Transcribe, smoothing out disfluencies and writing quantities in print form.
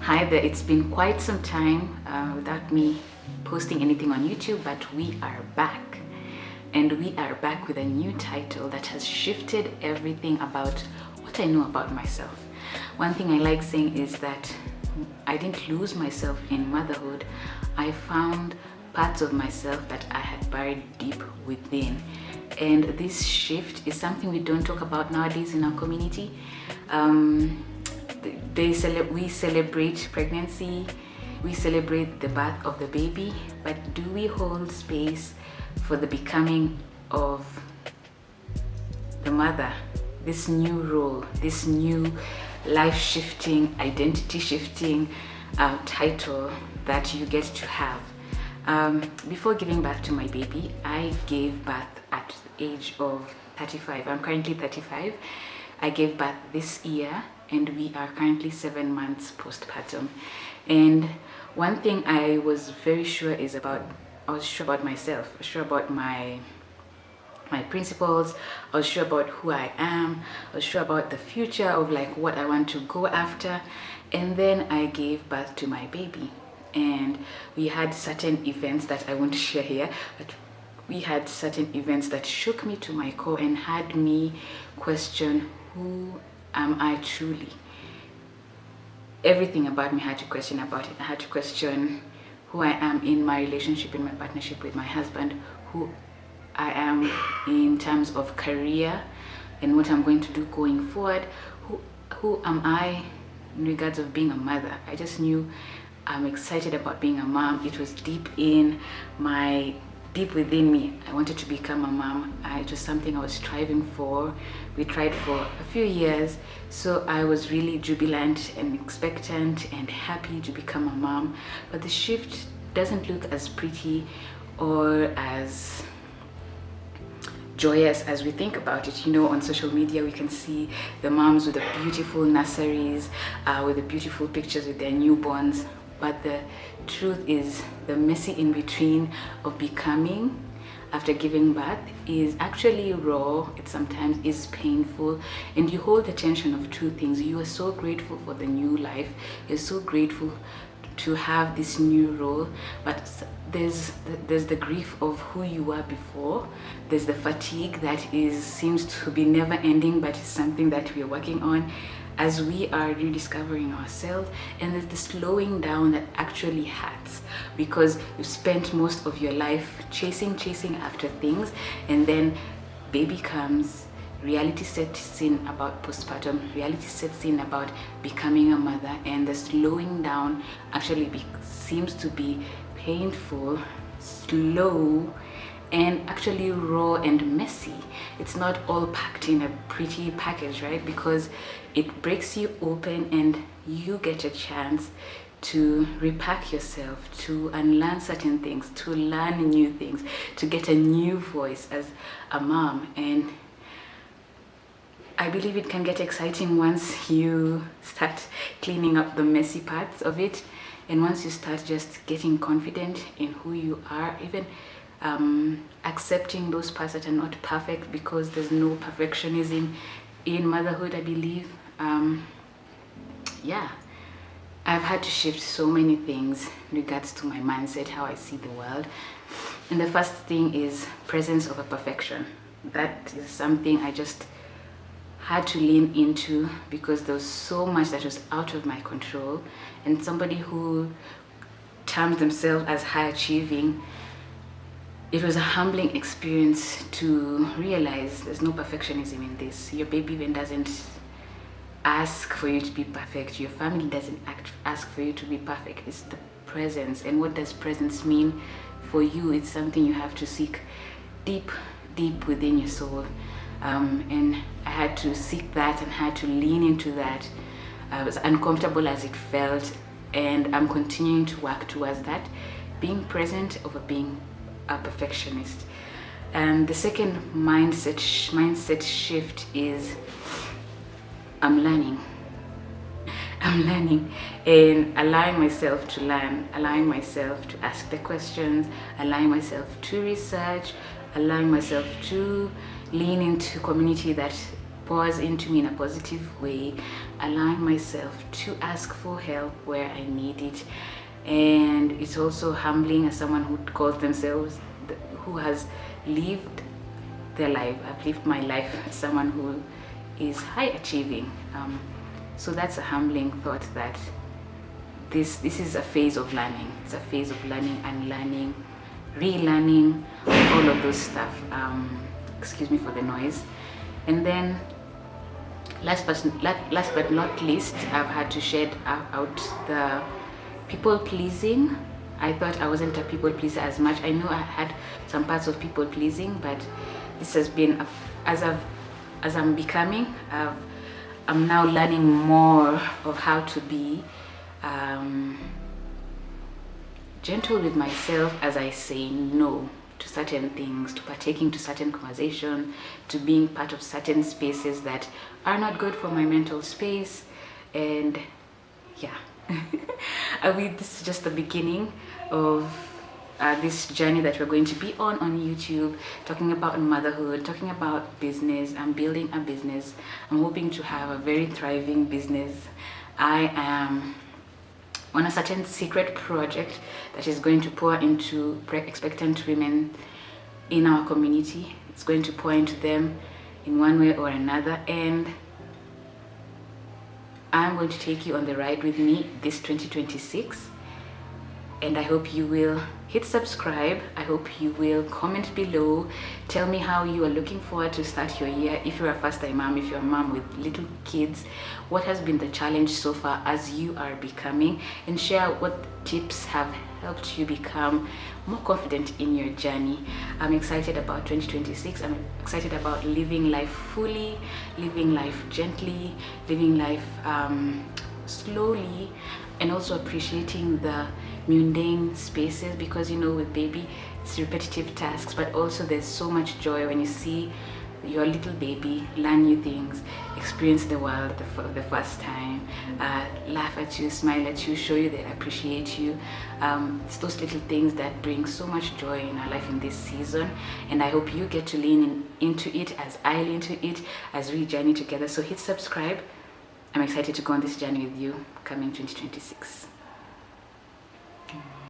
Hi there, it's been quite some time without me posting anything on YouTube, but we are back. And we are back with a new title that has shifted everything about what I know about myself. One thing I like saying is that I didn't lose myself in motherhood. I found parts of myself that I had buried deep within. And this shift is something we don't talk about nowadays in our community. We celebrate pregnancy, we celebrate the birth of the baby, but do we hold space for the becoming of the mother? This new role, this new life-shifting, identity-shifting title that you get to have. Before giving birth to my baby, I gave birth at the age of 35. I'm currently 35. I gave birth this year, and we are currently 7 months postpartum. And one thing I was very sure about myself. I was sure about my principles. I was sure about who I am. I was sure about the future of like what I want to go after. And then I gave birth to my baby, and we had certain events that I won't share here, but we had certain events that shook me to my core and had me question, who am I truly? Everything about me I had to question about it. I had to question who I am in my relationship, in my partnership with my husband, who I am in terms of career and what I'm going to do going forward. Who am I in regards of being a mother? I just knew I'm excited about being a mom. It was deep within me. I wanted to become a mom. It was something I was striving for. We tried for a few years, so I was really jubilant and expectant and happy to become a mom. But the shift doesn't look as pretty or as joyous as we think about it. You know, on social media we can see the moms with the beautiful nurseries, with the beautiful pictures with their newborns. But the truth is, the messy in between of becoming after giving birth is actually raw. It sometimes is painful, and you hold the tension of two things. You are so grateful for the new life. You're so grateful to have this new role, but there's the grief of who you were before. There's the fatigue that seems to be never ending, but it's something that we're working on as we are rediscovering ourselves. And there's the slowing down that actually hurts, because you spent most of your life chasing after things, and then baby comes, reality sets in about postpartum, reality sets in about becoming a mother, and the slowing down actually seems to be painful, slow, and actually raw and messy. It's not all packed in a pretty package, right? Because it breaks you open and you get a chance to repack yourself, to unlearn certain things, to learn new things, to get a new voice as a mom. And I believe it can get exciting once you start cleaning up the messy parts of it, and once you start just getting confident in who you are, even accepting those parts that are not perfect, because there's no perfectionism in motherhood, I believe. Yeah, I've had to shift so many things in regards to my mindset, how I see the world. And the first thing is presence over perfection. That is something I just had to lean into, because there was so much that was out of my control. And somebody who terms themselves as high achieving, it was a humbling experience to realize there's no perfectionism in this. Your baby even doesn't ask for you to be perfect. Your family doesn't ask for you to be perfect. It's the presence. And what does presence mean for you? It's something you have to seek deep within your soul. And I had to seek that and had to lean into that, as uncomfortable as it felt. And I'm continuing to work towards that, being present over being a perfectionist. And the second mindset shift is I'm learning and allowing myself to learn, allowing myself to ask the questions, allowing myself to research, allowing myself to lean into community that pours into me in a positive way, allowing myself to ask for help where I need it. And it's also humbling as someone who calls themselves, who has lived their life. I've lived my life as someone who is high achieving. So that's a humbling thought that this is a phase of learning. It's a phase of learning and learning, relearning, all of those stuff. Excuse me for the noise. And then last but not least, I've had to shed out the people pleasing. I thought I wasn't a people pleaser as much. I know I had some parts of people pleasing, but this has been, as I'm becoming, I'm now learning more of how to be gentle with myself as I say no to certain things, to partaking to certain conversation, to being part of certain spaces that are not good for my mental space. And yeah, this is just the beginning of this journey that we're going to be on YouTube, talking about motherhood, talking about business. I'm building a business. I'm hoping to have a very thriving business. I am on a certain secret project that is going to pour into expectant women in our community. It's going to pour into them in one way or another, and I'm going to take you on the ride with me this 2026. And I hope you will hit subscribe. I hope you will comment below. Tell me how you are looking forward to start your year. If you're a first-time mom, if you're a mom with little kids, what has been the challenge so far as you are becoming, and share what tips have helped you become more confident in your journey. I'm excited about 2026. I'm excited about living life fully, living life gently, living life slowly, and also appreciating the mundane spaces, because with baby it's repetitive tasks, but also there's so much joy when you see your little baby learn new things, experience the world for the first time, laugh at you, smile at you, show you they appreciate you. It's those little things that bring so much joy in our life in this season, and I hope you get to lean into it as I lean into it as we journey together. So hit subscribe. I'm excited to go on this journey with you coming 2026.